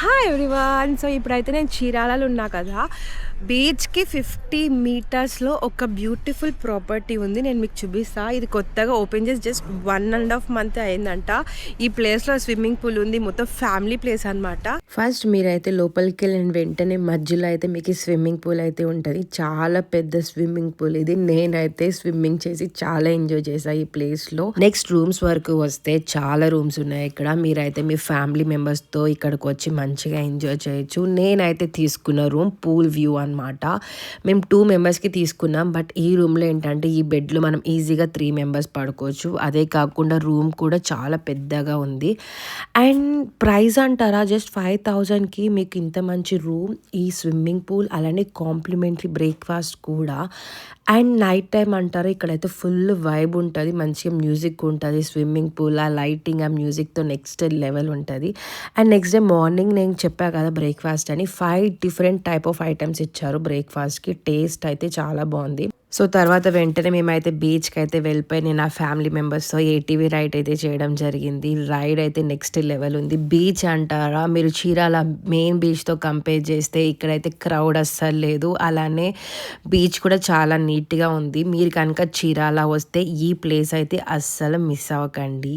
Hi everyone. So ఇప్పుడైతే నేను చీరాలలో ఉన్నా కదా. బీచ్‌కి 50 మీటర్స్‌లో ఒక బ్యూటిఫుల్ ప్రాపర్టీ ఉంది. నేను మీకు చూపిస్తా. ఇది కొత్తగా ఓపెన్ చేసి జస్ట్ 1½ మంత్ అయిందంట. ఈ ప్లేస్‌లో స్విమ్మింగ్ పూల్ ఉంది. మొత్తం ఫ్యామిలీ ప్లేస్ అనమాట. ఫస్ట్ మీరైతే లోపలికి వెళ్ళిన వెంటనే మధ్యలో అయితే మీకు స్విమ్మింగ్ పూల్ అయితే ఉంటుంది. చాలా పెద్ద స్విమ్మింగ్ పూల్ ఇది. నేనైతే స్విమ్మింగ్ చేసి చాలా ఎంజాయ్ చేశాను ఈ ప్లేస్లో. నెక్స్ట్ రూమ్స్ వరకు వస్తే చాలా రూమ్స్ ఉన్నాయి ఇక్కడ. మీరైతే మీ ఫ్యామిలీ మెంబర్స్తో ఇక్కడికి వచ్చి మంచిగా ఎంజాయ్ చేయొచ్చు. నేనైతే తీసుకున్న రూమ్ పూల్ వ్యూ అనమాట. మేము 2 మెంబర్స్కి తీసుకున్నాం. బట్ ఈ రూమ్లో ఏంటంటే ఈ బెడ్లో మనం ఈజీగా 3 మెంబర్స్ పడుకోవచ్చు. అదే కాకుండా రూమ్ కూడా చాలా పెద్దగా ఉంది. అండ్ ప్రైస్ అంటారా, జస్ట్ 5000కి మీకు ఇంత మంచి రూమ్, ఈ స్విమ్మింగ్ పూల్, అలానే కాంప్లిమెంటరీ బ్రేక్ఫాస్ట్ కూడా. అండ్ నైట్ టైం అంటారా, ఇక్కడైతే ఫుల్ వైబ్ ఉంటుంది. మంచిగా మ్యూజిక్ ఉంటుంది. స్విమ్మింగ్ పూల్, ఆ లైటింగ్, ఆ మ్యూజిక్తో నెక్స్ట్ లెవెల్ ఉంటుంది. అండ్ నెక్స్ట్ డే మార్నింగ్ నేను చెప్పా కదా బ్రేక్ఫాస్ట్ అని 5 డిఫరెంట్ టైప్ ఆఫ్ ఐటమ్స్ ఇచ్చారు బ్రేక్ఫాస్ట్కి. టేస్ట్ అయితే చాలా బాగుంది. సో తర్వాత వెంటనే మేమైతే బీచ్కి అయితే వెళ్ళిపోయి నేను ఆ ఫ్యామిలీ మెంబర్స్తో ఏటీవీ రైడ్ అయితే చేయడం జరిగింది. రైడ్ అయితే నెక్స్ట్ లెవెల్ ఉంది. బీచ్ అంటారా, మీరు చీరాల మెయిన్ బీచ్తో కంపేర్ చేస్తే ఇక్కడైతే క్రౌడ్ అస్సలు లేదు. అలానే బీచ్ కూడా చాలా నీట్గా ఉంది. మీరు కనుక చీరాల వస్తే ఈ ప్లేస్ అయితే అస్సలు మిస్ అవ్వకండి.